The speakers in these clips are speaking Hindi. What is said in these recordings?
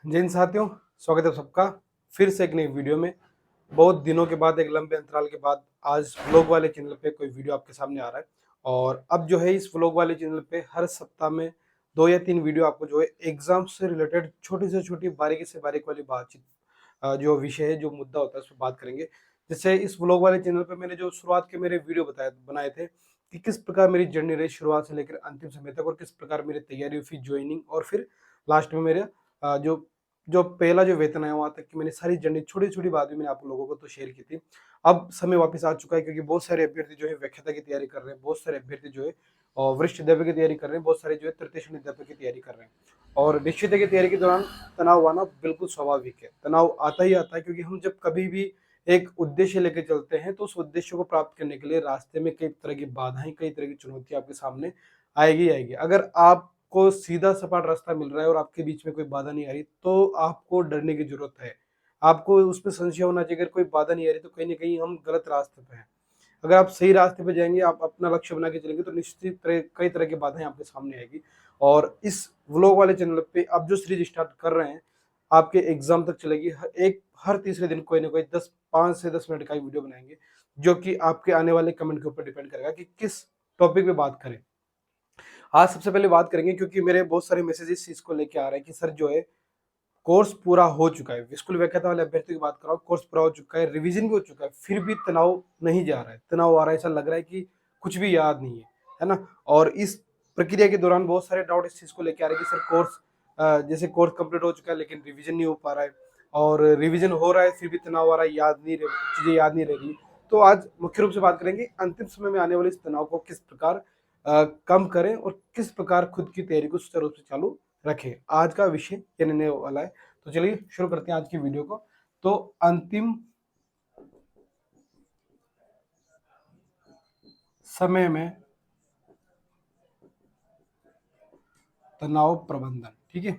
जय हिंद साथियों, स्वागत है सबका फिर से एक नई वीडियो में। बहुत दिनों के बाद, एक लंबे अंतराल के बाद आज व्लॉग वाले चैनल पे कोई वीडियो आपके सामने आ रहा है। और अब जो है इस व्लॉग वाले चैनल पे हर सप्ताह में 2 या 3 वीडियो आपको जो है एग्जाम से रिलेटेड छोटी से छोटी बारीकी से बारीक वाली बातचीत, जो विषय है, जो मुद्दा होता है उस पर बात करेंगे। जैसे इस व्लॉग वाले चैनल पे मैंने जो शुरुआत के मेरे वीडियो बनाए थे कि किस प्रकार मेरी जर्नी रही शुरुआत से लेकर अंतिम समय तक, और किस प्रकार मेरी तैयारी हुई, ज्वाइनिंग, और फिर लास्ट में मेरे जो जो पहला जो वेतन आया वहाँ तक की मैंने सारी जर्नी छोटी-छोटी बात भी मैंने आप लोगों को तो शेयर की थी। अब समय वापस आ चुका है क्योंकि बहुत सारे अभ्यर्थी जो है व्याख्याता की तैयारी कर रहे हैं, बहुत सारे अभ्यर्थी जो है वरिष्ठ अध्यापक की तैयारी कर रहे हैं, बहुत सारे जो है तृतीय श्रेणी अध्यापक की तैयारी कर रहे हैं। और निश्चित है कि तैयारी के दौरान तनाव आना बिल्कुल स्वाभाविक है। तनाव आता ही आता है क्योंकि हम जब कभी भी एक उद्देश्य लेके चलते हैं तो उस उद्देश्य को प्राप्त करने के लिए रास्ते में कई तरह की बाधाएँ, कई तरह की चुनौतियाँ आपके सामने आएगी ही आएगी। अगर आपको सीधा सपाट रास्ता मिल रहा है और आपके बीच में कोई बाधा नहीं आ रही, तो आपको डरने की ज़रूरत है। आपको उसमें संशय होना चाहिए, अगर कोई बाधा नहीं आ रही तो कहीं न कहीं हम गलत रास्ते पे हैं। अगर आप सही रास्ते पे जाएँगे, आप अपना लक्ष्य बना के चलेंगे तो निश्चित तरह कई तरह की बाधाएँ आपके सामने आएगी। और इस व्लॉग वाले चैनल पे अब जो सीरीज़ स्टार्ट कर रहे हैं, आपके एग्ज़ाम तक चलेगी। हर तीसरे दिन कोई ना कोई 5 से 10 मिनट का ही वीडियो बनाएँगे, जो कि आपके आने वाले कमेंट के ऊपर डिपेंड करेगा कि किस टॉपिक पे बात करें। आज सबसे पहले बात करेंगे क्योंकि मेरे बहुत सारे मैसेज इस चीज़ को लेके आ रहे हैं कि सर जो है कोर्स पूरा हो चुका है। स्कूल व्याख्याता वाले अभ्यर्थी की बात कर रहा हूँ, कोर्स पूरा हो चुका है, रिवीजन भी हो चुका है, फिर भी तनाव नहीं जा रहा है। तनाव आ रहा है, ऐसा लग रहा है कि कुछ भी याद नहीं है ना? और इस प्रक्रिया के दौरान बहुत सारे डाउट इस चीज़ को लेके आ रहे हैं कि सर जैसे कोर्स कंप्लीट हो चुका है लेकिन रिवीजन नहीं हो पा रहा है, और रिवीजन हो रहा है फिर भी तनाव आ रहा है, चीज़ें याद नहीं रह रही। तो आज मुख्य रूप से बात करेंगे अंतिम समय में आने वाले इस तनाव को किस प्रकार कम करें और किस प्रकार खुद की तैयारी को सुचारू रूप से चालू रखें। आज का विषय ये रहने वाला है। तो चलिए शुरू करते हैं आज की वीडियो को। तो अंतिम समय में तनाव प्रबंधन, ठीक है।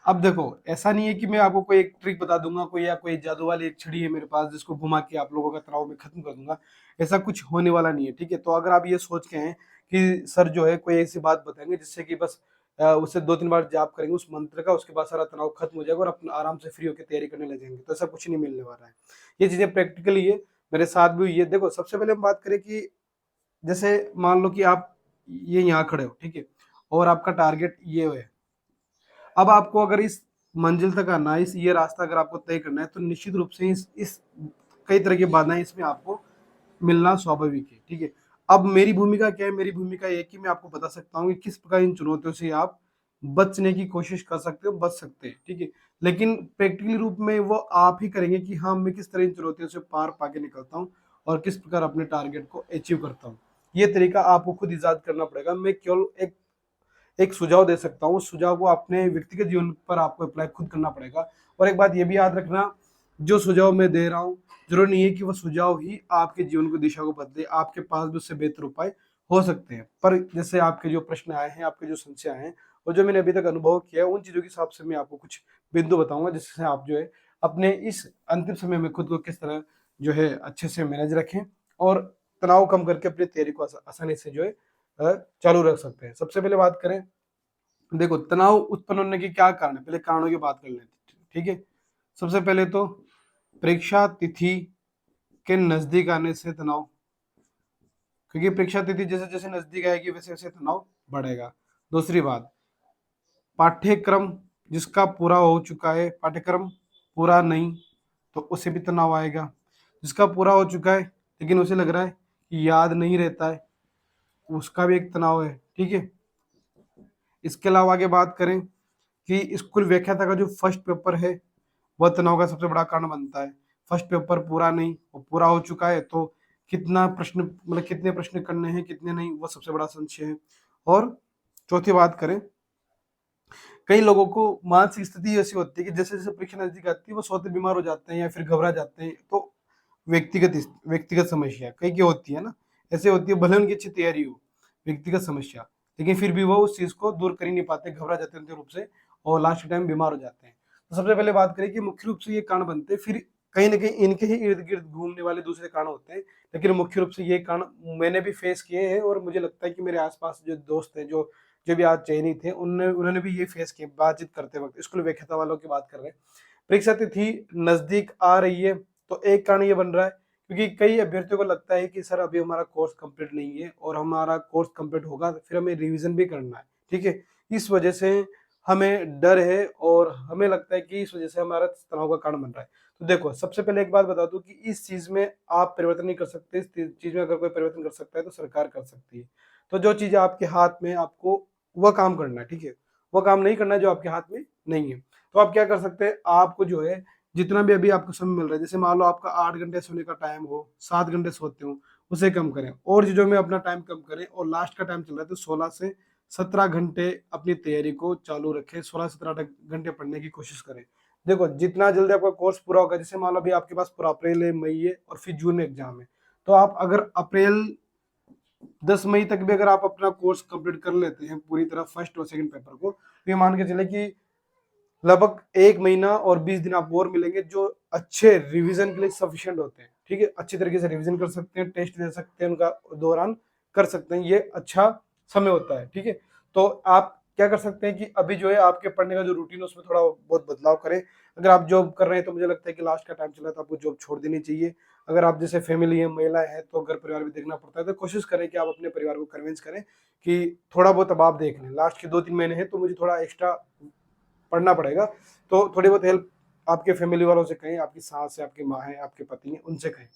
अब देखो, ऐसा नहीं है कि मैं आपको कोई एक ट्रिक बता दूंगा, कोई जादू वाली एक छड़ी है मेरे पास जिसको घुमा के आप लोगों का तनाव में खत्म कर दूंगा। ऐसा कुछ होने वाला नहीं है, ठीक है। तो अगर आप ये सोच के हैं कि सर जो है कोई ऐसी बात बताएंगे जिससे कि बस उसे 2-3 बार जाप करेंगे उस मंत्र का, उसके बाद सारा तनाव खत्म हो जाएगा और अपना आराम से फ्री होकर तैयारी करने लग जाएंगे, तो ऐसा कुछ नहीं मिलने वाला है। ये चीजें प्रैक्टिकली है, मेरे साथ भी हुई है। देखो, सबसे पहले हम बात करें कि जैसे मान लो कि आप ये यहाँ खड़े हो, ठीक है, और आपका टारगेट ये है। अब आपको अगर इस मंजिल तक आना है, इस ये रास्ता अगर आपको तय करना है, तो निश्चित रूप से इस कई तरह की बाधाएं इसमें आपको मिलना स्वाभाविक है, ठीक है। अब मेरी भूमिका क्या है? मेरी भूमिका ये है कि मैं आपको बता सकता हूँ कि किस प्रकार इन चुनौतियों से आप बचने की कोशिश कर सकते हो, बच सकते हैं, ठीक है। लेकिन प्रैक्टिकली रूप में वो आप ही करेंगे कि हाँ, मैं किस तरह इन चुनौतियों से पार पाके निकलता हूँ और किस प्रकार अपने टारगेट को अचीव करता हूँ। ये तरीका आपको खुद इजाद करना पड़ेगा। मैं केवल एक एक सुझाव दे सकता हूँ, उस सुझाव को अपने व्यक्तिगत जीवन पर आपको अप्लाई खुद करना पड़ेगा। और एक बात ये भी याद रखना, जो सुझाव मैं दे रहा हूँ, ज़रूरी नहीं है कि वो सुझाव ही आपके जीवन की दिशा को बदले, आपके पास भी उससे बेहतर उपाय हो सकते हैं। पर जैसे आपके जो प्रश्न आए हैं, आपके जो संशय आए हैं, और जो मैंने अभी तक अनुभव किया है, उन चीज़ों के हिसाब से मैं आपको कुछ बिंदु बताऊँगा, जिससे आप जो है अपने इस अंतिम समय में खुद को किस तरह जो है अच्छे से मैनेज रखें और तनाव कम करके अपनी तैयारी को आसानी से जो है चालू रख सकते हैं। सबसे पहले बात करें, देखो तनाव उत्पन्न होने के क्या कारण है, पहले कारणों की बात कर लेते हैं, ठीक है। सबसे पहले तो परीक्षा तिथि के नजदीक आने से तनाव, क्योंकि परीक्षा तिथि जैसे जैसे नजदीक आएगी वैसे वैसे तनाव बढ़ेगा। दूसरी बात, पाठ्यक्रम जिसका पूरा हो चुका है, पाठ्यक्रम पूरा नहीं, तो उसे भी तनाव आएगा। जिसका पूरा हो चुका है लेकिन उसे लग रहा है कि याद नहीं रहता है, उसका भी एक तनाव है, ठीक है। इसके अलावा आगे बात करें कि स्कूल व्याख्याता का जो फर्स्ट पेपर है, वह तनाव का सबसे बड़ा कारण बनता है। फर्स्ट पेपर पूरा नहीं, वो पूरा हो चुका है तो कितना प्रश्न, मतलब कितने प्रश्न करने हैं कितने नहीं, वो सबसे बड़ा संशय है। और चौथी बात करें, कई लोगों को मानसिक स्थिति ऐसी होती है कि जैसे जैसे परीक्षा नजदीक आती है वो सोते बीमार हो जाते हैं या फिर घबरा जाते हैं। तो व्यक्तिगत समस्या कई की होती है ना, ऐसे होती है, भले उनकी अच्छी तैयारी हो, व्यक्तिगत समस्या, लेकिन फिर भी वो उस चीज को दूर कर ही नहीं पाते, घबरा जाते हैं अंतिम रूप से और लास्ट टाइम बीमार हो जाते हैं। तो सबसे पहले बात करें कि मुख्य रूप से ये कारण बनते हैं, फिर कहीं ना कहीं इनके ही इर्द गिर्द घूमने वाले दूसरे कारण होते हैं, लेकिन मुख्य रूप से ये कारण मैंने भी फेस किए हैं और मुझे लगता है कि मेरे आसपास जो दोस्त हैं, जो जो भी आज चयनित थे उन्होंने भी ये फेस किया बातचीत करते वक्त। स्कूल व्याख्याता वालों की बात कर रहे हैं। परीक्षा तिथि नजदीक आ रही है, तो एक कारण ये बन रहा है क्योंकि कई अभ्यर्थियों को लगता है कि सर अभी हमारा कोर्स कंप्लीट नहीं है और हमारा कोर्स कंप्लीट होगा तो फिर हमें रिवीजन भी करना है, ठीक है। इस वजह से हमें डर है और हमें लगता है कि इस वजह से हमारा तनाव का कारण बन रहा है। तो देखो, सबसे पहले एक बात बता दूं कि इस चीज में आप परिवर्तन नहीं कर सकते। इस चीज में अगर कोई परिवर्तन कर सकता है तो सरकार कर सकती है। तो जो चीज आपके हाथ में, आपको वह काम करना है, ठीक है। वह काम नहीं करना है जो आपके हाथ में नहीं है। तो आप क्या कर सकते हैं, आपको जो है जितना भी अभी आपको समय मिल रहा है, जैसे मान लो आपका 8 घंटे सोने का टाइम हो, 7 घंटे सोते हो, उसे कम करें और चीजों में अपना टाइम कम करें। और लास्ट का टाइम चल रहा है तो 16 से 17 घंटे अपनी तैयारी को चालू रखें। 16 से 17 घंटे पढ़ने की कोशिश करें। देखो, जितना जल्दी आपका कोर्स पूरा होगा, जैसे मान लो अभी आपके पास पूरा अप्रैल है, मई है और फिर जून में एग्जाम है, तो आप अगर अप्रैल 10 मई तक भी अगर आप अपना कोर्स कंप्लीट कर लेते हैं पूरी तरह, फर्स्ट और सेकंड पेपर को, तो ये मान के चले कि लगभग 1 महीना और 20 दिन आपको और मिलेंगे जो अच्छे रिवीजन के लिए सफिशिएंट होते हैं, ठीक है। अच्छी तरीके से रिवीजन कर सकते हैं, टेस्ट दे सकते हैं, उनका दौरान कर सकते हैं, ये अच्छा समय होता है, ठीक है। तो आप क्या कर सकते हैं कि अभी जो है आपके पढ़ने का जो रूटीन है उसमें थोड़ा बहुत बदलाव करें। अगर आप जॉब कर रहे हैं तो मुझे लगता है कि लास्ट का टाइम चला है तो आपको जॉब छोड़ देनी चाहिए। अगर आप जैसे फैमिली है, महिला है, तो घर परिवार भी देखना पड़ता है, तो कोशिश करें कि आप अपने परिवार को कन्विंस करें कि थोड़ा बहुत अब आप देख लें, लास्ट के 2-3 महीने हैं तो मुझे थोड़ा एक्स्ट्रा पढ़ना पड़ेगा। तो थोड़ी बहुत हेल्प आपके फैमिली वालों से कहें, आपकी सास है, आपकी माँ है, आपके पति हैं, उनसे कहें।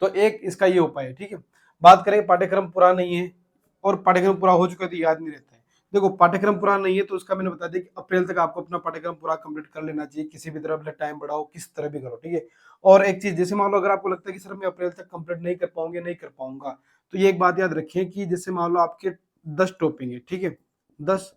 तो एक इसका ये उपाय है, ठीक है। बात करें पाठ्यक्रम पूरा नहीं है और पाठ्यक्रम पूरा हो चुका है तो याद नहीं रहता है। देखो, पाठ्यक्रम पूरा नहीं है तो उसका मैंने बता दिया कि अप्रैल तक आपको अपना पाठ्यक्रम पूरा कंप्लीट कर लेना चाहिए, किसी भी तरह टाइम बढ़ाओ, किस तरह भी करो, ठीक है। और एक चीज, जैसे मान लो अगर आपको लगता है कि सर मैं अप्रैल तक कंप्लीट नहीं कर पाऊंगे, नहीं कर पाऊंगा, तो ये एक बात याद रखिए कि जैसे मान लो आपके 10 टॉपिक है, ठीक है, 10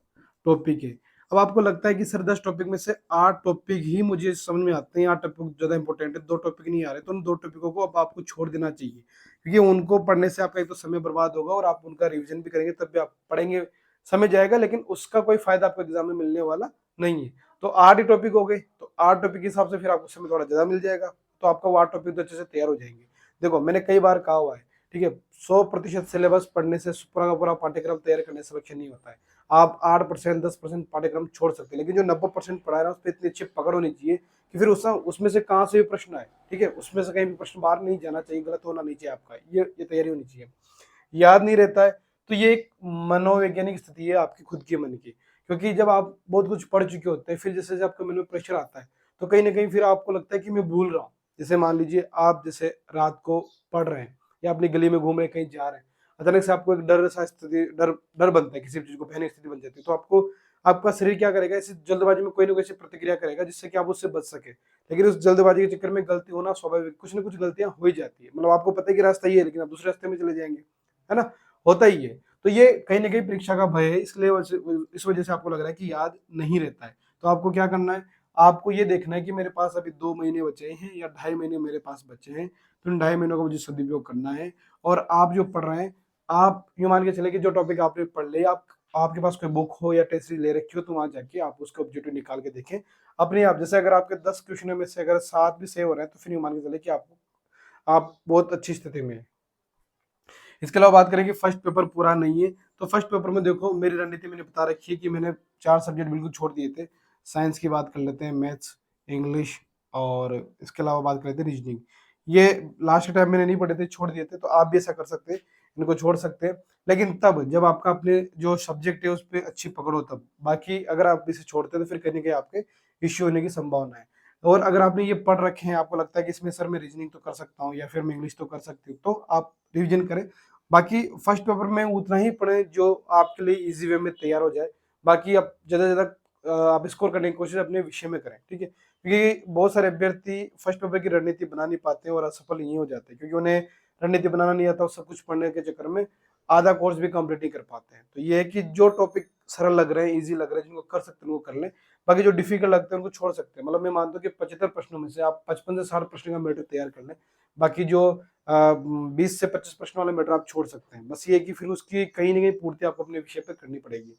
टॉपिक है। अब आपको लगता है कि सर 10 टॉपिक में से 8 टॉपिक ही मुझे समझ में आते हैं, 8 टॉपिक ज्यादा इंपॉर्टेंट है, 2 टॉपिक नहीं आ रहे, तो उन 2 टॉपिकों को अब आपको छोड़ देना चाहिए, क्योंकि उनको पढ़ने से आपका एक तो समय बर्बाद होगा और आप उनका रिवीजन भी करेंगे तब भी आप पढ़ेंगे, समय जाएगा, लेकिन उसका कोई फायदा आपको एग्जाम में मिलने वाला नहीं है। तो 8 ही टॉपिक हो गए, तो 8 टॉपिक के हिसाब से फिर आपको समय थोड़ा ज्यादा मिल जाएगा, तो आपका वो 8 टॉपिक तो अच्छे से तैयार हो जाएंगे। देखो, मैंने कई बार कहा हुआ है, ठीक है, 100% सिलेबस पढ़ने से पूरा का पूरा पाठ्यक्रम तैयार करने से लक्ष्य नहीं होता है। आप 8%, 10% पाठ्यक्रम छोड़ सकते हैं, लेकिन जो 90% पढ़ा है ना, उस पर इतनी अच्छी पकड़ होनी चाहिए कि फिर उसमें से कहाँ से भी प्रश्न आए, ठीक है, उसमें से कहीं भी प्रश्न बाहर नहीं जाना चाहिए, गलत होना नहीं चाहिए आपका, ये तैयारी होनी चाहिए। याद नहीं रहता है तो ये एक मनोवैज्ञानिक स्थिति है आपकी खुद के मन की, क्योंकि जब आप बहुत कुछ पढ़ चुके होते हैं, फिर जैसे जैसे आपके मन में प्रेशर आता है तो कहीं ना कहीं फिर आपको लगता है कि मैं भूल रहा हूँ। जैसे मान लीजिए आप जैसे रात को पढ़ रहे हैं या अपनी गली में घूम रहे हैं, कहीं जा रहे हैं, अचानक से आपको एक डर सा स्थिति, डर डर बनता है, किसी भी चीज को भयानक स्थिति बन जाती है, तो आपको आपका शरीर क्या करेगा, इसी जल्दबाजी में कोई ना कोई ऐसी प्रतिक्रिया करेगा जिससे कि आप उससे बच सके। लेकिन उस जल्दबाजी के चक्कर में गलती होना स्वाभाविक, कुछ ना कुछ गलतियां हो ही जाती है, मतलब आपको पता है कि रास्ता ये है लेकिन आप दूसरे रास्ते में चले जाएंगे, है ना, होता ही है। तो ये कहीं ना कहीं परीक्षा का भय है, इसलिए इस वजह से आपको लग रहा है कि याद नहीं रहता है। तो आपको क्या करना है, आपको ये देखना है कि मेरे पास अभी 2 महीने बचे हैं या 2.5 महीने मेरे पास बचे हैं, तो इन 2.5 महीनों का मुझे सदुपयोग करना है। और आप जो पढ़ रहे हैं, आप ये मान के चले कि जो टॉपिक आपने पढ़ लिया, आप आपके पास कोई बुक हो या टेस्ट सीरीज ले रखी हो, तो वहां जाके आप उसका ऑब्जेक्टिव निकाल के देखें अपने आप। जैसे अगर आपके 10 क्वेश्चनों में से अगर 7 भी सेव हो रहे हैं, तो फिर ये मान के चले कि आप बहुत अच्छी स्थिति में है। इसके अलावा बात करें कि फर्स्ट पेपर पूरा नहीं है, तो फर्स्ट पेपर में देखो, मेरी रणनीति मैंने बता रखी है कि मैंने 4 सब्जेक्ट बिल्कुल छोड़ दिए थे। साइंस की बात कर लेते हैं, मैथ्स, इंग्लिश, और इसके अलावा बात कर लेते हैं रीजनिंग। ये लास्ट टाइम मैंने नहीं पढ़े थे, छोड़ दिए थे, तो आप भी ऐसा कर सकते हैं, इनको छोड़ सकते हैं, लेकिन तब जब आपका अपने जो सब्जेक्ट है उस पर अच्छी पकड़ हो तब। बाकी अगर आप इसे छोड़ते हैं तो फिर कहीं ना कहीं आपके इश्यू होने की संभावना है। और अगर आपने ये पढ़ रखे हैं, आपको लगता है कि इसमें सर मैं रीजनिंग तो कर सकता हूँ या फिर मैं इंग्लिश तो कर सकती हूँ, तो आप रिविजन करें। बाकी फर्स्ट पेपर में उतना ही पढ़े जो आपके लिए इजी वे में तैयार हो जाए। बाकी आप ज्यादा से ज्यादा आप स्कोर करने की कोशिश अपने विषय में करें, ठीक है, क्योंकि बहुत सारे अभ्यर्थी फर्स्ट पेपर की रणनीति बना नहीं पाते हैं और असफल यही हो जाते हैं, क्योंकि उन्हें रणनीति बनाना नहीं आता और सब कुछ पढ़ने के चक्कर में आधा कोर्स भी कंप्लीट नहीं कर पाते हैं। तो ये है कि जो टॉपिक सरल लग रहे हैं, इजी लग रहे हैं, जिनको कर सकते हैं उनको कर लें, बाकी जो डिफिकल्ट लगते हैं उनको छोड़ सकते हैं। मतलब मैं मानता हूँ कि 75 प्रश्नों में से आप 55 से 60 प्रश्न का मैटर तैयार कर लें, बाकी जो 20 से 25 प्रश्न वाले मैटर आप छोड़ सकते हैं। बस ये है कि फिर उसकी कहीं ना कहीं पूर्ति आपको अपने विषय पर करनी पड़ेगी।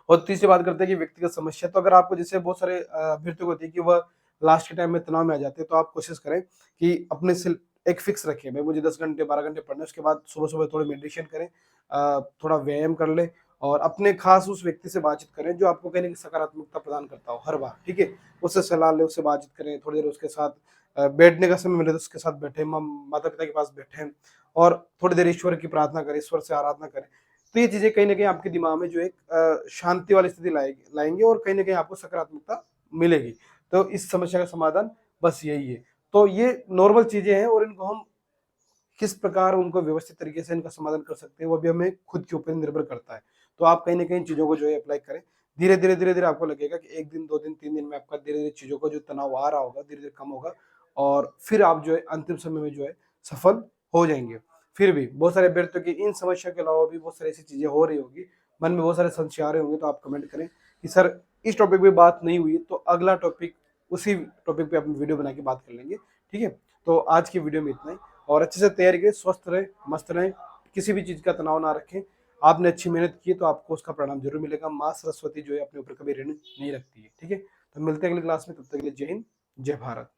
और तीसरी बात करते हैं कि व्यक्तिगत समस्या, तो अगर आपको जैसे बहुत सारे अभ्यर्थियों को होती है कि वह लास्ट के टाइम में तनाव में आ जाते हैं, तो आप कोशिश करें कि अपने से एक फिक्स रखें, भाई मुझे 10 घंटे 12 घंटे पढ़ना है, उसके बाद सुबह सुबह थोड़ी मेडिटेशन करें, थोड़ा व्यायाम कर ले और अपने खास उस व्यक्ति से बातचीत करें जो आपको कहने की सकारात्मकता प्रदान करता हो हर बार, ठीक है। उससे सलाह लें, उससे बातचीत करें, थोड़ी देर उसके साथ बैठने का समय मिले तो उसके साथ बैठे, माता पिता के पास बैठे और थोड़ी देर ईश्वर की प्रार्थना करें, ईश्वर से आराधना करें। तो ये चीजें कहीं ना कहीं आपके दिमाग में जो एक शांति वाली स्थिति लाएंगे और कहीं ना कहीं आपको सकारात्मकता मिलेगी। तो इस समस्या का समाधान बस यही है। तो ये नॉर्मल चीजें हैं और इनको हम किस प्रकार उनको व्यवस्थित तरीके से इनका समाधान कर सकते हैं वो भी हमें खुद के ऊपर निर्भर करता है। तो आप कहीं ना कहीं चीजों को जो है अप्लाई करें, धीरे धीरे आपको लगेगा कि 1 दिन 2 दिन 3 दिन में आपका धीरे धीरे चीजों का जो तनाव आ रहा होगा धीरे धीरे कम होगा और फिर आप जो है अंतिम समय में जो है सफल हो जाएंगे। फिर भी बहुत सारे अभ्यर्थियों की इन समस्या के अलावा भी बहुत सारी ऐसी चीजें हो रही होगी, मन में बहुत सारे संशय आ रहे होंगे, तो आप कमेंट करें कि सर इस टॉपिक पे बात नहीं हुई तो अगला टॉपिक उसी टॉपिक पे अपन वीडियो बना के बात कर लेंगे, ठीक है। तो आज की वीडियो में इतना ही और अच्छे से तैयारी करें, स्वस्थ रहे, मस्त रहे, किसी भी चीज का तनाव ना रखें। आपने अच्छी मेहनत की तो आपको उसका परिणाम जरूर मिलेगा। माँ सरस्वती जो है अपने ऊपर कभी ऋण नहीं रखती है, ठीक है। तो मिलते हैं अगली क्लास में, तब तक के लिए जय हिंद, जय भारत।